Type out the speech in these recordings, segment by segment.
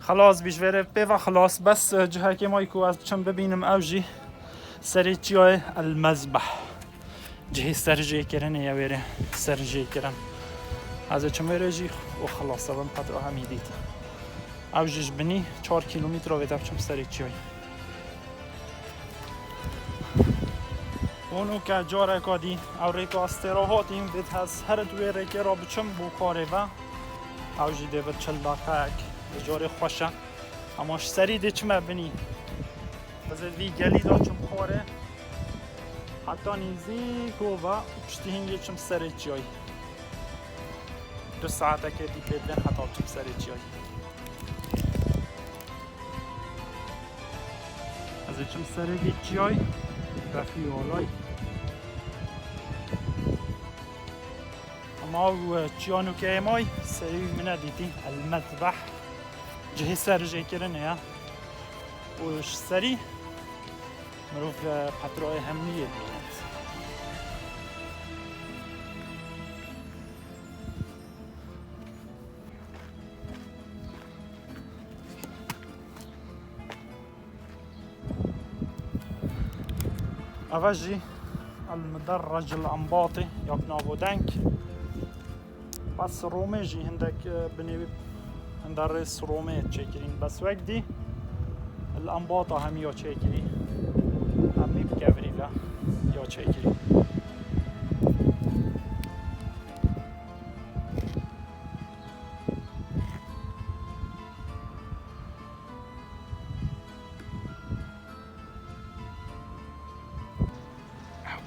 خلاص بیشوره و خلاص بس جهه که ما یکو از چم ببینم اوجی سری چیای المذبح جهه سرجه کرنه یا ویره سرجه کرن از چم ویره جی و خلاص اون پترا همی دید اوجش بنی 4 کیلومتر رو ویده چم سری چیای اونو که جاره کادی او ریکا استراحاتیم بید هست هر دوی ریکه را بچم بو کاره و اوجی ده بد 40 دقیقه جاره خوشه اماش سری ده چمه بنی بزد وی گلی دا چم خواره حتی نیزی گوه پشتی هنگی چم سری چیای 2 ساعته که دی پیدن حتی چم سری چیای از چم سری دی چیای رفی آلای اما چیانو که امای سری منه دیدی المذبح جهه سرجه کرنه یا وش سری مروف پترای همنیه بینید اوجی المدرج الانباطي يقنا بودنك بس رومي جي هندك بني هندرس رومي تشكرين بس وقدي الانباطة هم يا تشكري همي بكبري لا يا تشكري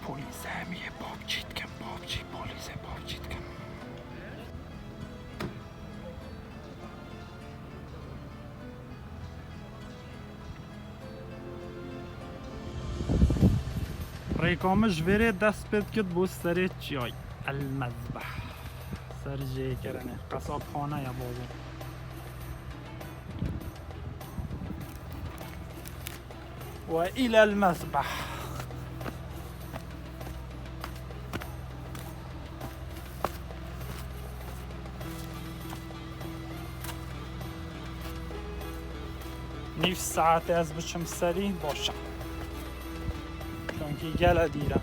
پلیس همیه باب چید کن باب چی پلیس باب چید کن ریکامش وره دست بید کد بو سر چیای المذبح سر جه کرنه قصاب خانه یا بابو و الى المذبح نيف ساعات از بچم سری باشم چونکی گله دیرم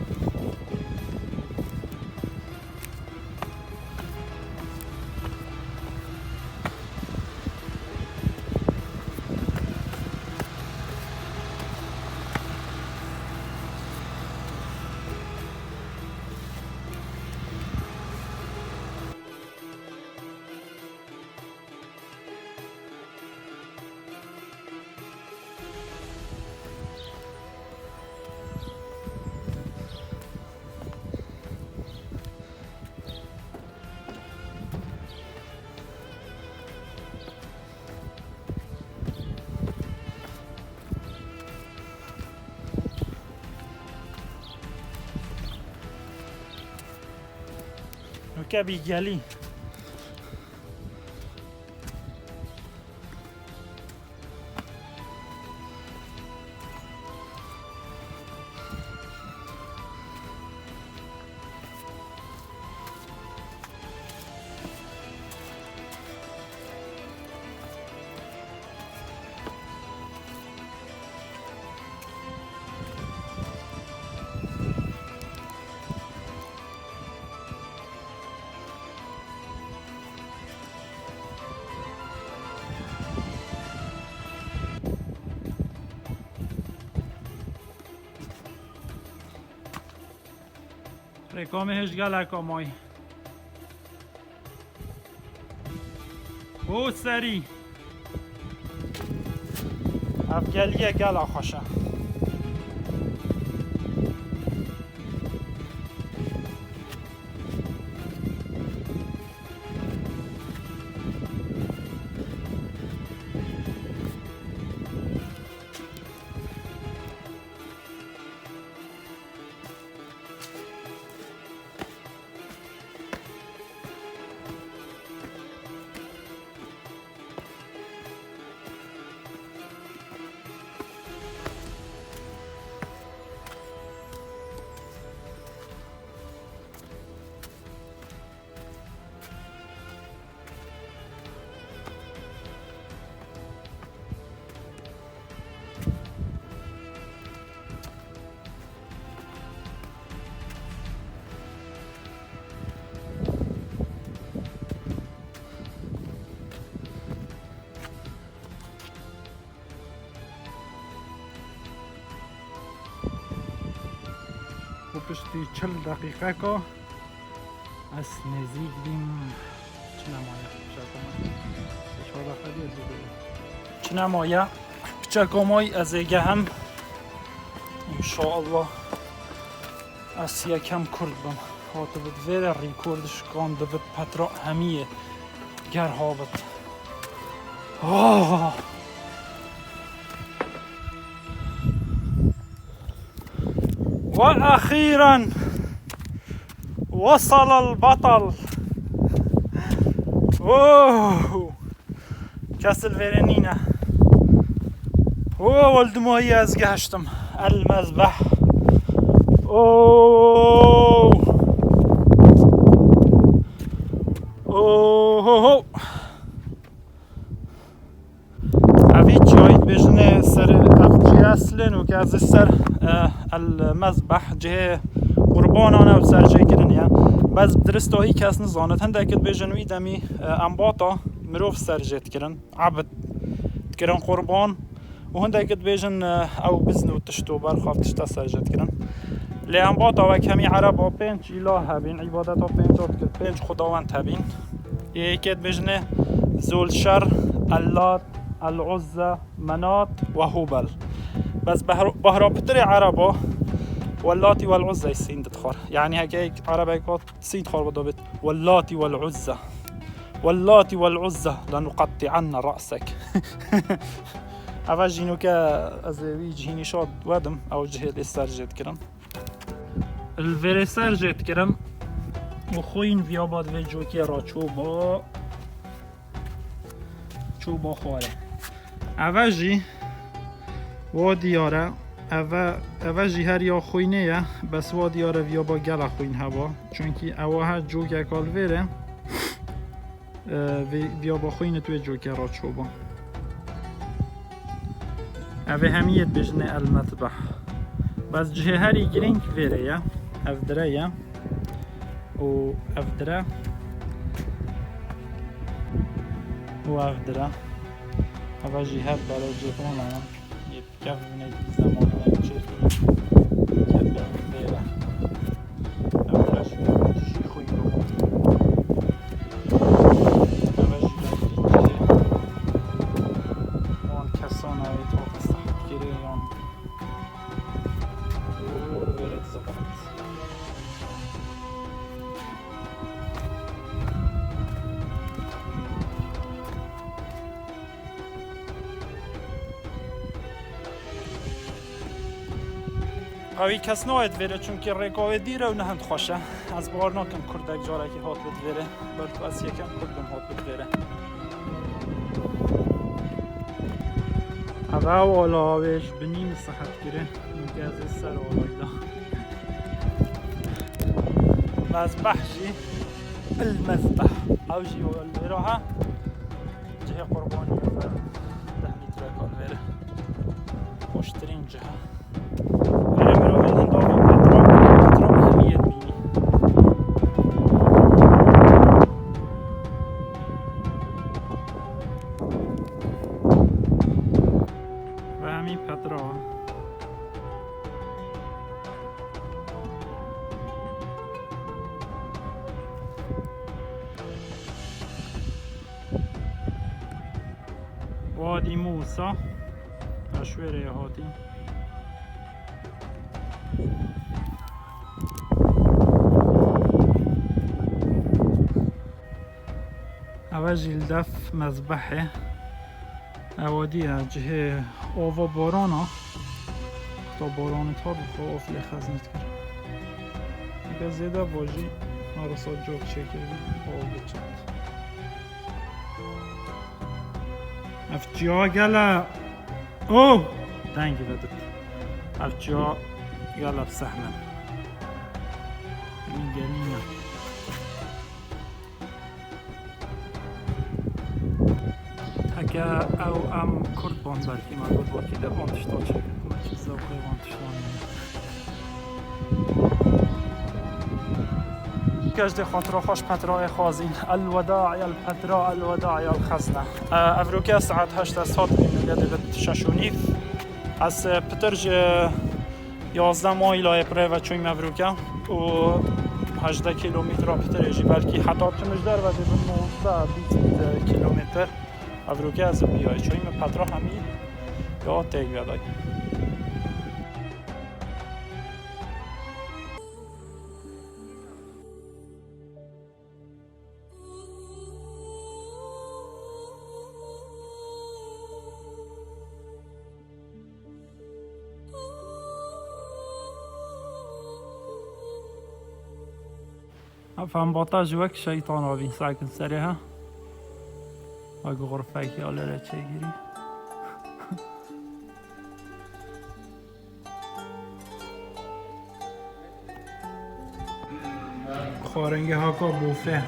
نوکه گلی ریکامه هش گلک آمای او سری افگلیه گل آخوشه پشتی 40 دقیقه که از نزدیک بیم چنمایه چکامای از ایگه هم انشاءالله از یکم کرد بم هاته بود ویر ریکوردش گانده بود پترا همیه گر ها بود و اخیراً وصل البطل کسل ویرنینه والدمایی از گشتم المذبح اوی جایید بجنه سر اقجی اصلن و که از سر المذبح جه قوربانا و سر جه گرنیه باز درستایی کس نزاند هنده اکد بجنوی دمی انباطا مروف سر جه تکرن عبد تکرن قربان و هنده اکد بجن او بزنو تشتو برخواف تشتا سر جه تکرن لی انباطا و کمی عربا 5 اله هبین عبادتا 5 خداوند هبین یکد بجنه زولشر اللات العزة منات و هوبل بس بهرا بتري عربا واللاتي والعزة يسين تدخل يعني هيك عربا سين تدخل بالضبط واللاتي والعزة واللاتي والعزة لنقطعن رأسك أفا جينو كا أزوي جيني شاد ودم أو جهة السرجت كرن الفيري سرجت كرن وخوين فياباد في جوكي را چوبا خواره اوجی و دیاره اوجی هر یا خوینه یا بس و دیاره ویا با گل خوین هوا چونکی اوها جوکه کال ویره ویا با خوینه توی جوکه را چوبا اوه همیت بجنه المذبح بس جه هری گرینگ ویره یا افدره یا و افدره و افدره هوا جهات برای جهان هم یک کف بینید زمان نمیشه کف بیره اولش شی خوی رو هوا جهات آن کسان هایی تا قصد گیره آن برد زبانت اوی کس ناید ویره چون که رکاوه دیره و نهند خوشه از بار ناکن کردک جاره که هات بود ویره برد از یکم کردم هات بود ویره اوه والا آویش بنیم صحت گیره مگه سر آلای دا مذبح جی المذبح او جی والویره ها جه قربانی بفر 10 متر کال ویره خوشترین جه پترا وادي موسى أشويري هاتي أواجي الدف مذبحه اوادی جهه آوا بارانا تا باران تا بخواه آفی خزنت کرد اگه زیده واجی نارسا جاک چه کردی آوا بچند افجی ها گله اوه دنگی بدد افجی ها گله بسحمن این گلینه اگه او ام کرد باند بلکی من بود باکی در باندشتا چه کنه چیز زوقه باندشتا نمید گشت خاطر خوش پتراء خازین الوداع یا البتراء الوداع یا الخزنه افروکه ساعت 8 ساعت بینو یده بد 6 و نیف از پترج 11 مایل پره و چوی مبروکه و 18 کیلومتر بترجی بلکه حتی چمش در و دیدن 19 20 کیلومتر مبروکه از بیای چوی پترا همی یا تیگ بیادای افهم باتا جوك شيطان وابين ساكن سريها واقو غرفاك يا لا تشيجري خارنگه هاكا بوفه